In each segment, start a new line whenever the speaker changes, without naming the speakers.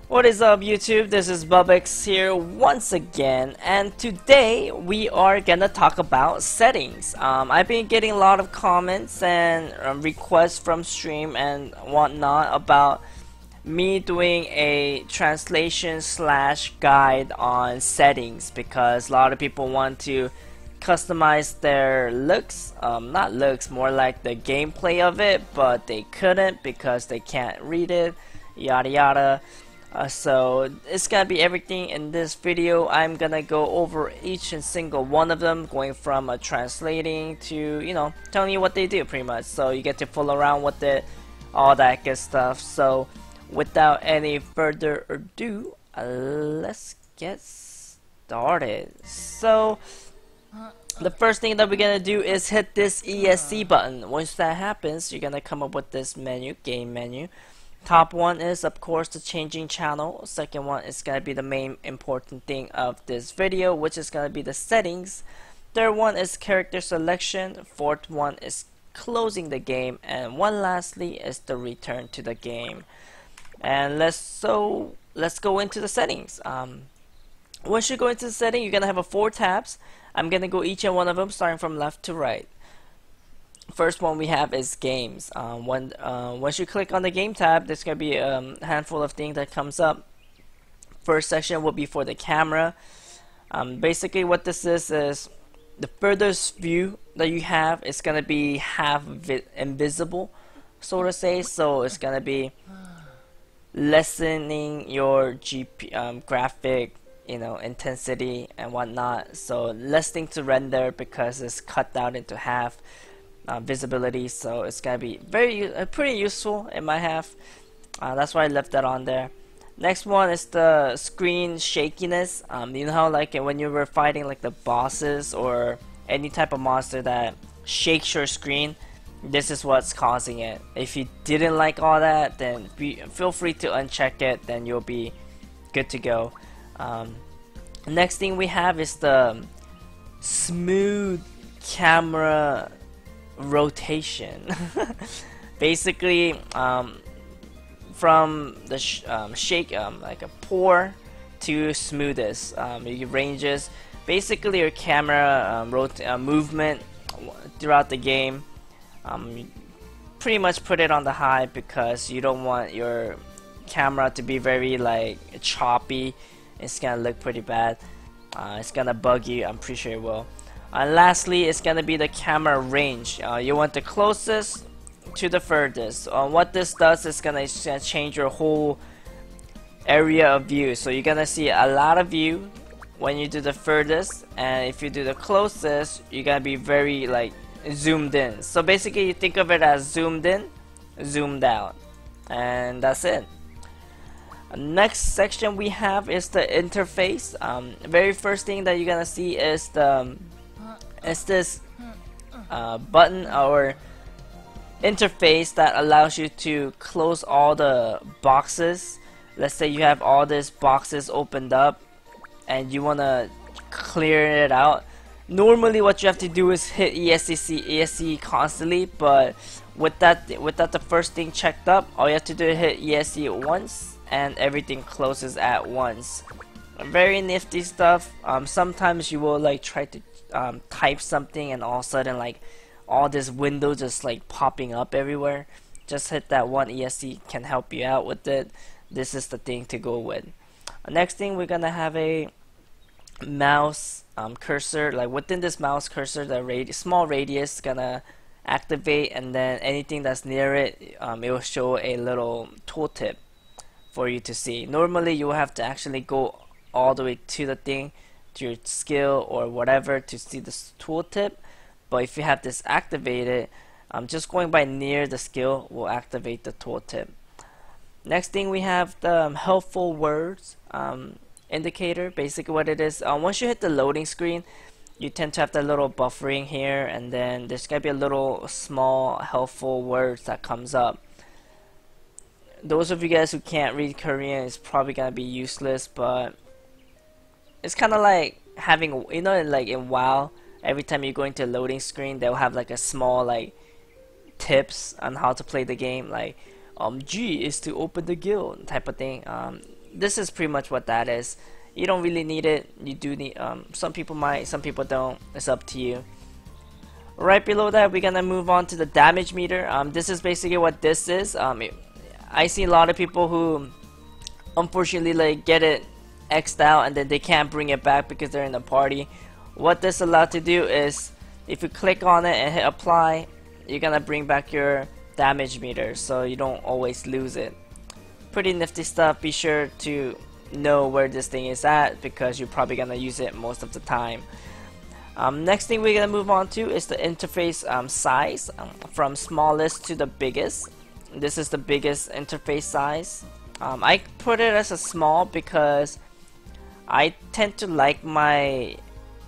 What is up, YouTube? This is Bubix here once again, and today we are gonna talk about settings. I've been getting a lot of comments and requests from stream and whatnot about me doing a translation slash guide on settings because a lot of people want to customize their looks, not looks, more like the gameplay of it, but they couldn't because they can't read it, yada yada. So it's gonna be everything in this video. I'm gonna go over each and single one of them, going from translating to, telling you what they do pretty much, so you get to fool around with it, all that good stuff. So without any further ado, let's get started. So the first thing that we're gonna do is hit this ESC button. Once that happens, you're gonna come up with this menu, game menu. Top one is of course the changing channel. Second one is gonna be the main important thing of this video, which is gonna be the settings. Third one is character selection. Fourth one is closing the game, and one lastly is the return to the game. And let's go into the settings. Once you go into the setting, you're gonna have 4 tabs. I'm gonna go each and one of them, starting from left to right. First one we have is games. Once you click on the game tab, there's gonna be a handful of things that comes up. First section will be for the camera. Basically what this is the furthest view that you have is gonna be half invisible, so to say. So it's gonna be lessening your graphic intensity and whatnot, so less thing to render because it's cut down into half visibility. So it's gonna be pretty useful in my half. That's why I left that on there. Next one is the screen shakiness. You know how like when you were fighting like the bosses or any type of monster that shakes your screen, this is what's causing it. If you didn't like all that, then feel free to uncheck it, then you'll be good to go. Next thing we have is the smooth camera rotation. Basically from the shake, like a pour to smoothest, it ranges basically your camera movement throughout the game. Pretty much put it on the high because you don't want your camera to be very like choppy. It's gonna look pretty bad. It's gonna bug you, I'm pretty sure it will. Lastly, it's gonna be the camera range. You want the closest to the furthest. What this does is gonna change your whole area of view. So you're gonna see a lot of view when you do the furthest, and if you do the closest, you're gonna be very like zoomed in. So basically you think of it as zoomed in, zoomed out, and that's it. Next section we have is the interface. Very first thing that you're gonna see is this button or interface that allows you to close all the boxes. Let's say you have all these boxes opened up and you wanna clear it out. Normally what you have to do is hit ESC constantly, but with that the first thing checked up, all you have to do is hit ESC once and everything closes at once. Very nifty stuff. Sometimes you will like try to type something and all of a sudden like all this window just like popping up everywhere. Just hit that one ESC, can help you out with it. This is the thing to go with. Next thing, we're gonna have a mouse cursor. Like within this mouse cursor, the small radius is gonna activate, and then anything that's near it, it will show a little tooltip for you to see. Normally you will have to actually go all the way to the thing, to your skill or whatever, to see this tooltip. But if you have this activated, just going by near the skill will activate the tooltip. Next thing, we have the helpful words indicator. Basically what it is, once you hit the loading screen, you tend to have the little buffering here, and then there's gonna be a little small helpful words that comes up. Those of you guys who can't read Korean, it's probably gonna be useless, but it's kind of like having, like in WoW, every time you go into a loading screen, they'll have like a small like tips on how to play the game, like G is to open the guild type of thing. this is pretty much what that is. You don't really need it. You do need, some people might, some people don't. It's up to you. Right below that, we're gonna move on to the damage meter. This is basically what this is. I see a lot of people who unfortunately like get it X'd out and then they can't bring it back because they're in a party. What this allows to do is, if you click on it and hit apply, you're gonna bring back your damage meter, so you don't always lose it. Pretty nifty stuff. Be sure to know where this thing is at because you're probably gonna use it most of the time. Next thing we're gonna move on to is the interface size, from smallest to the biggest. This is the biggest interface size. I put it as a small because I tend to like my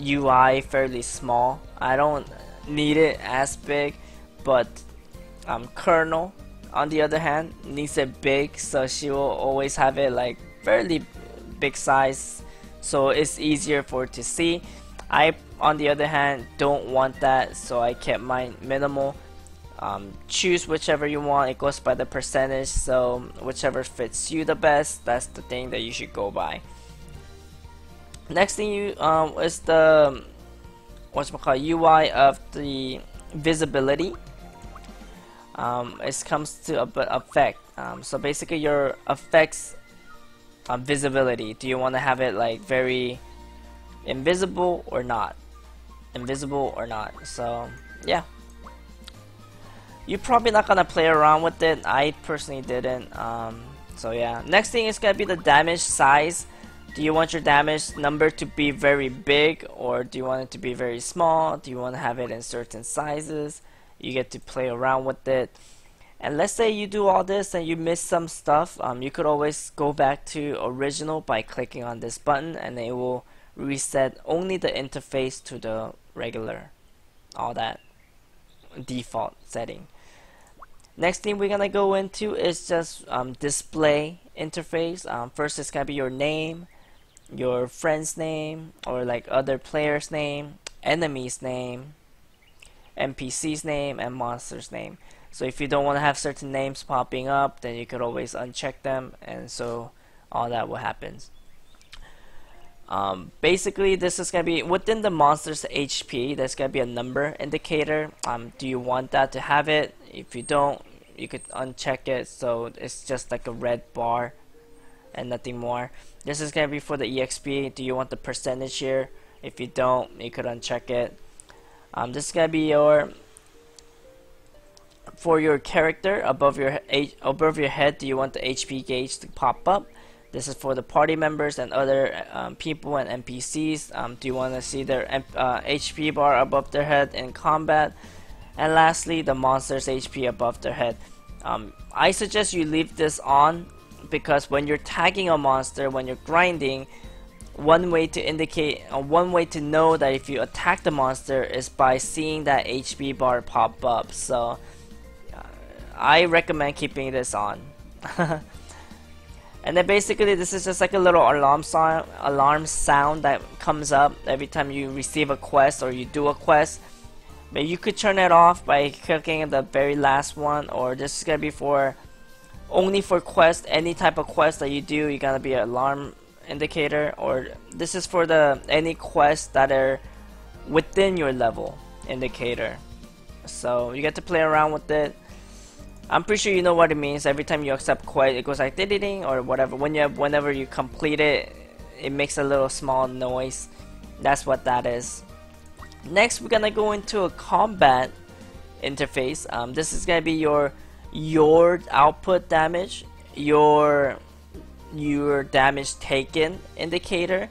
UI fairly small. I don't need it as big, but Kernel on the other hand needs it big, so she will always have it like fairly big size, so it's easier for it to see. I, on the other hand, don't want that, so I kept mine minimal. Choose whichever you want. It goes by the percentage, so whichever fits you the best, that's the thing that you should go by. Next thing you is the UI of the visibility. It comes to effect. So basically your effects visibility. Do you want to have it like very invisible or not? Invisible or not? So yeah. You're probably not gonna play around with it. I personally didn't. So yeah. Next thing is gonna be the damage size. Do you want your damage number to be very big, or do you want it to be very small? Do you want to have it in certain sizes? You get to play around with it. And let's say you do all this and you miss some stuff. You could always go back to original by clicking on this button, and it will reset only the interface to the regular, all that default setting. Next thing we're gonna go into is just display interface. First it's gonna be your name, your friend's name, or like other player's name, enemy's name, NPC's name, and monster's name. So if you don't want to have certain names popping up, then you could always uncheck them, and so all that will happen. Basically this is gonna be within the monster's HP. There's gonna be a number indicator. Do you want that to have it? If you don't, you could uncheck it, so it's just like a red bar and nothing more. This is gonna be for the EXP. Do you want the percentage here? If you don't, you could uncheck it. This is gonna be your for your character above your head. Do you want the HP gauge to pop up? This is for the party members and other people and NPCs. Do you want to see their HP bar above their head in combat? And lastly, the monster's HP above their head. I suggest you leave this on because when you're tagging a monster, when you're grinding, one way to indicate, one way to know that if you attack the monster is by seeing that HP bar pop up. So I recommend keeping this on. And then basically this is just like a little alarm sound that comes up every time you receive a quest or you do a quest. But you could turn it off by clicking the very last one, or this is gonna be for only for quest. Any type of quest that you do, you're gonna be an alarm indicator, or this is for the any quests that are within your level indicator. So you get to play around with it. I'm pretty sure you know what it means. Every time you accept quest, it goes like ding or whatever. Whenever you complete it, it makes a little small noise. That's what that is. Next, we're gonna go into a combat interface. This is gonna be your output damage, your damage taken indicator.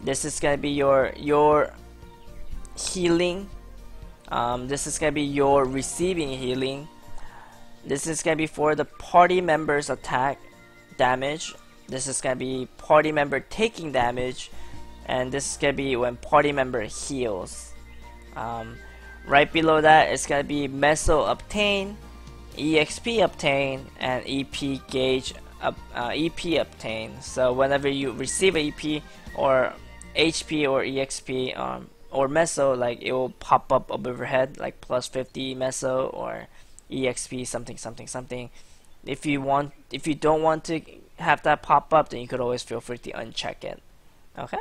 This is gonna be your healing. This is gonna be your receiving healing. This is gonna be for the party members attack damage. This is gonna be party member taking damage, and this is gonna be when party member heals. Right below that it's gonna be meso obtain, EXP obtain, and EP gauge EP obtain. So whenever you receive a EP or HP or EXP or meso, like it will pop up above your head like plus 50 meso or EXP something something something. If you don't want to have that pop up, then you could always feel free to uncheck it. Okay.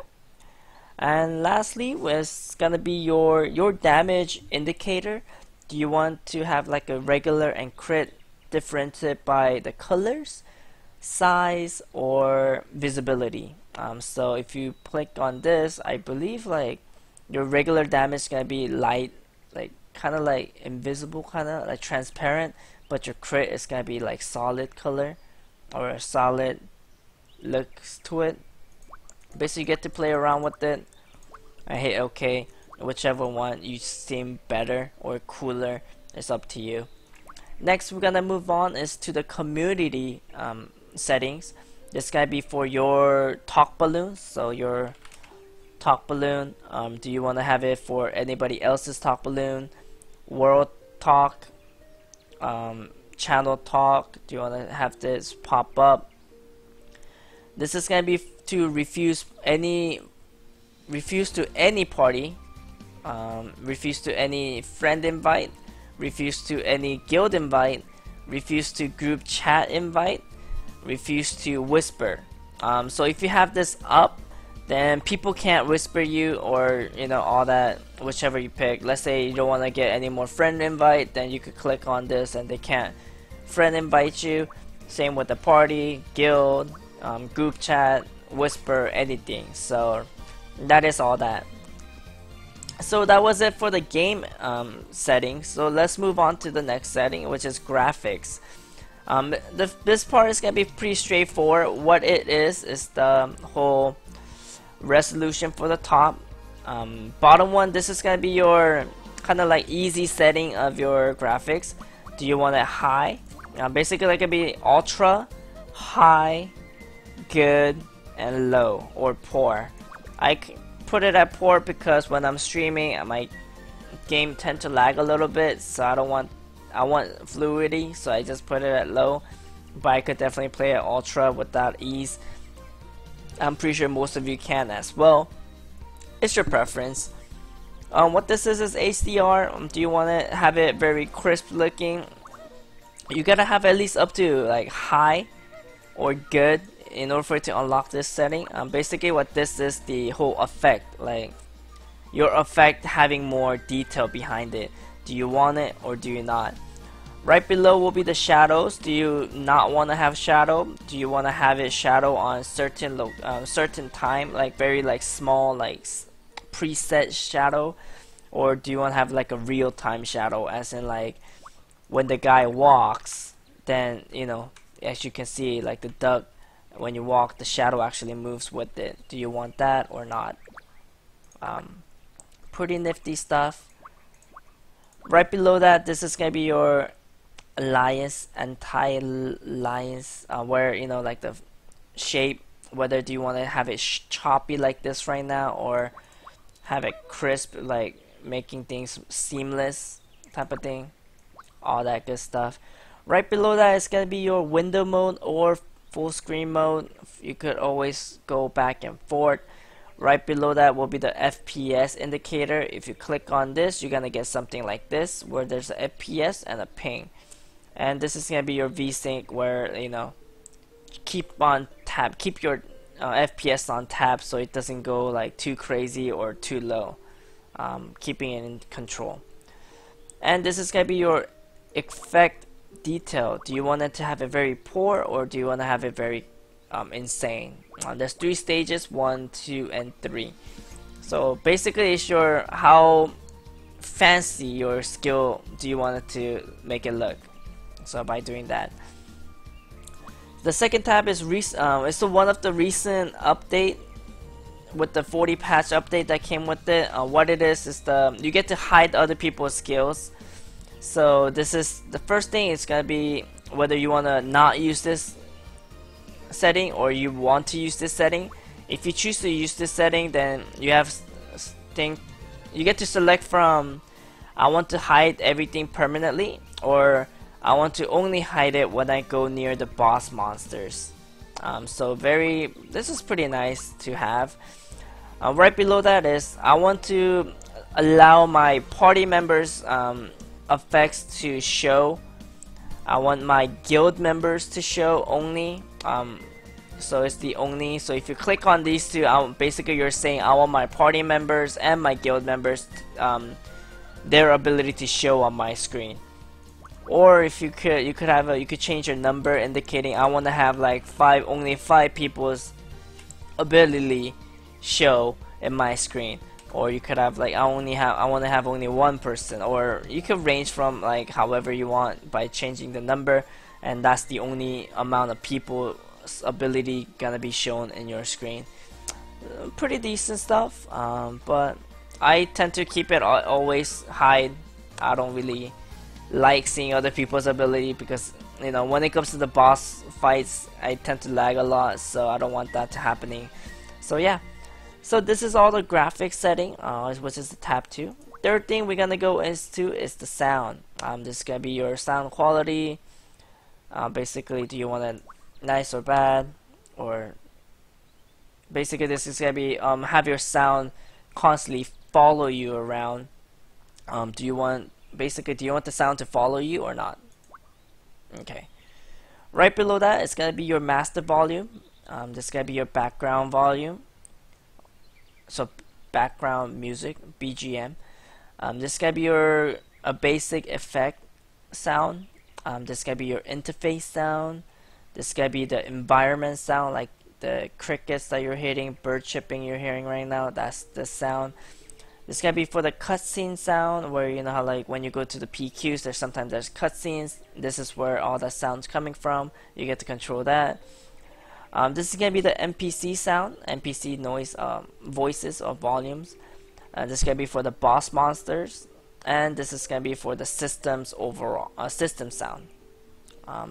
And lastly was gonna be your damage indicator. Do you want to have like a regular and crit differentiated by the colors, size, or visibility? So if you click on this, I believe like your regular damage is gonna be light, like kind of like invisible, kind of like transparent, but your crit is gonna be like solid color or a solid looks to it. Basically, you get to play around with it. I hit OK. Whichever one you seem better or cooler, it's up to you. Next, we're gonna move on is to the community settings. This is gonna be for your talk balloons. So your talk balloon, do you want to have it for anybody else's talk balloon, world talk, channel talk? Do you want to have this pop up? This is gonna be to refuse to any party, refuse to any friend invite, refuse to any guild invite, refuse to group chat invite, refuse to whisper. So if you have this up, then people can't whisper you, or you know, all that, whichever you pick. Let's say you don't want to get any more friend invite, then you could click on this and they can't friend invite you. Same with the party, guild, group chat, whisper, anything. So that is all that. So that was it for the game settings. So let's move on to the next setting, which is graphics. This part is gonna be pretty straightforward. What it is the whole resolution for the top. Bottom one, this is gonna be your kind of like easy setting of your graphics. Do you want it high? Basically, it could be ultra, high, good, and low, or poor. I put it at poor because when I'm streaming, my game tend to lag a little bit, so I want fluidity, so I just put it at low. But I could definitely play at ultra without ease. I'm pretty sure most of you can as well. It's your preference. What this is HDR. Do you want to have it very crisp looking? You gotta have at least up to like high or good in order for it to unlock this setting. Basically what this is, the whole effect, like your effect having more detail behind it. Do you want it or do you not? Right below will be the shadows. Do you not want to have shadow? Do you want to have it shadow on certain time, like very like small, like preset shadow, or do you want to have like a real-time shadow, as in like when the guy walks, then you know, as you can see, like the duck, when you walk, the shadow actually moves with it. Do you want that or not? Pretty nifty stuff. Right below that, this is gonna be your alliance, anti-alliance, where you know, like the shape, whether do you want to have it choppy like this right now, or have it crisp, like making things seamless type of thing, all that good stuff. Right below that is gonna be your window mode or full screen mode. You could always go back and forth. Right below that will be the FPS indicator. If you click on this, you're gonna get something like this, where there's a FPS and a ping. And this is gonna be your VSync, where you know, keep your FPS on tab so it doesn't go like too crazy or too low, keeping it in control. And this is gonna be your effect detail. Do you want it to have it very poor, or do you want to have it very insane? There's 3 stages, 1, 2, and 3. So basically, it's your how fancy your skill do you want it to make it look. So by doing that, the second tab is it's the one of the recent update with the 40 patch update that came with it. What it is you get to hide other people's skills. So this is the first thing. It's gonna be whether you want to not use this setting or you want to use this setting. If you choose to use this setting, then you get to select from I want to hide everything permanently, or I want to only hide it when I go near the boss monsters. This is pretty nice to have. Right below that is I want to allow my party members effects to show. I want my guild members to show only. So it's the only. So if you click on these two, basically you're saying I want my party members and my guild members, their ability to show on my screen. Or if you could have you could change your number indicating I want to have like only five people's ability show in my screen. Or you could have like I want to have only one person. Or you could range from like however you want by changing the number, and that's the only amount of people's ability gonna be shown in your screen. Pretty decent stuff, but I tend to keep it always hide. I don't really like seeing other people's ability because, you know, when it comes to the boss fights, I tend to lag a lot, so I don't want that to happening. So yeah, so this is all the graphics setting, which is the tab 2. Third thing we're gonna go into is the sound. This is gonna be your sound quality. Basically, do you want it nice or bad, or basically this is gonna be have your sound constantly follow you around. Do you want the sound to follow you or not? Okay. Right below that, it's gonna be your master volume. This is gonna be your background volume. So background music, BGM. This is gonna be your basic effect sound. This is gonna be your interface sound. This is gonna be the environment sound, like the crickets that you're hitting, bird chirping you're hearing right now. That's the sound. This is gonna be for the cutscene sound, where you know how like when you go to the PQs, there's cutscenes. This is where all that sound's coming from. You get to control that. This is gonna be the NPC sound, NPC noise, voices or volumes. This is gonna be for the boss monsters, and this is gonna be for the system's overall system sound.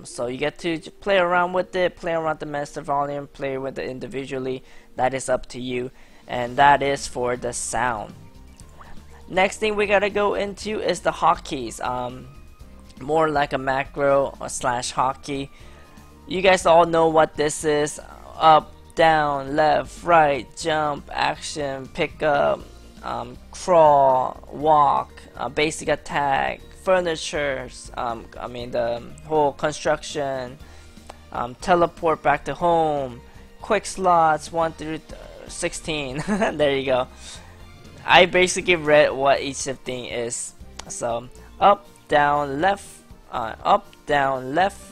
So you get to play around with it, play around the master volume, play with it individually. That is up to you, and that is for the sound. Next thing we gotta go into is the hotkeys. More like a macro or slash hotkey. You guys all know what this is. Up, down, left, right, jump, action, pick up, crawl, walk, basic attack, furnitures, I mean the whole construction, teleport back to home, quick slots 1 through 16. There you go. I basically read what each thing is. So up, down, left,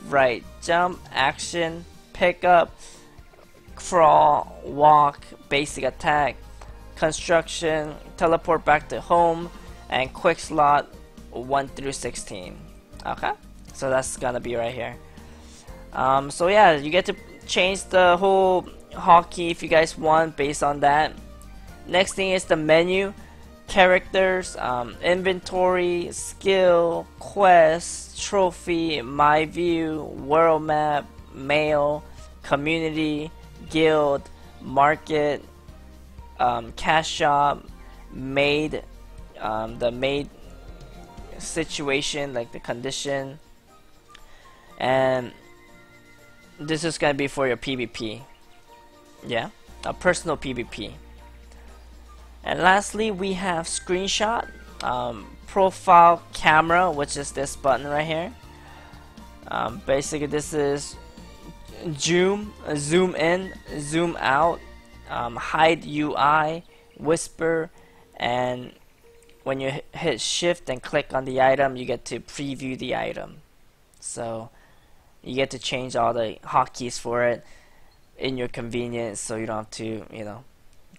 right, jump, action, pick up, crawl, walk, basic attack, construction, teleport back to home, and quick slot 1 through 16. Okay, so that's gonna be right here. So yeah, you get to change the whole hotkey if you guys want based on that. Next thing is the menu, characters, inventory, skill, quest, trophy, my view, world map, mail, community, guild, market, cash shop, maid, the maid situation, like the condition, and this is gonna be for your PvP. Yeah, a personal PvP. And lastly, we have screenshot, profile camera, which is this button right here. Basically, this is zoom in, zoom out, hide UI, whisper, and when you hit shift and click on the item, you get to preview the item. So you get to change all the hotkeys for it in your convenience, so you don't have to, you know,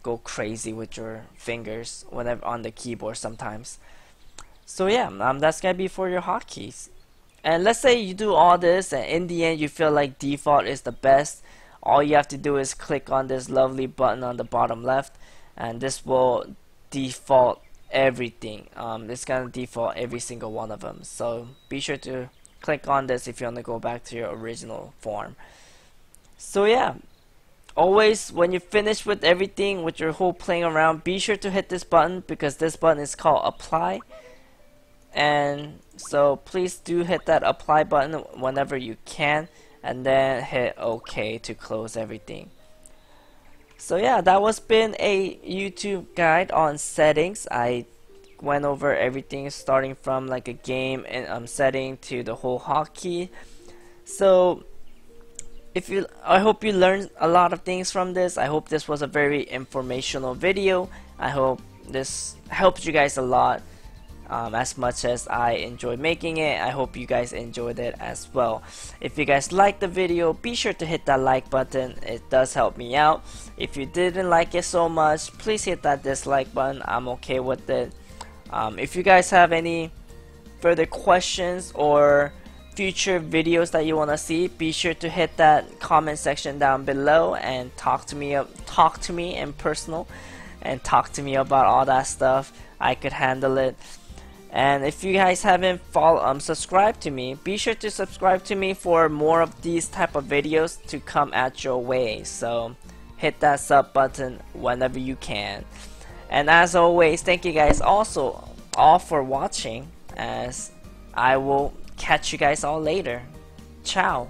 go crazy with your fingers whenever on the keyboard sometimes. So yeah, that's gonna be for your hotkeys. And let's say you do all this and in the end you feel like default is the best. All you have to do is click on this lovely button on the bottom left, and this will default everything. It's gonna default every single one of them, so be sure to click on this if you want to go back to your original form. So yeah, always when you finish with everything, with your whole playing around, be sure to hit this button, because this button is called apply. And so please do hit that apply button whenever you can, and then hit OK to close everything. So yeah, that was been a YouTube guide on settings. I went over everything starting from like a game and setting to the whole hotkey. So I hope you learned a lot of things from this. I hope this was a very informational video. I hope this helped you guys a lot, as much as I enjoyed making it. I hope you guys enjoyed it as well. If you guys liked the video, be sure to hit that like button. It does help me out. If you didn't like it so much, please hit that dislike button. I'm okay with it. If you guys have any further questions or future videos that you want to see, be sure to hit that comment section down below and talk to me in personal, and talk to me about all that stuff. I could handle it. And if you guys haven't subscribed to me, be sure to subscribe to me for more of these type of videos to come at your way. So hit that sub button whenever you can. And as always, thank you guys also all for watching, as I will catch you guys all later. Ciao.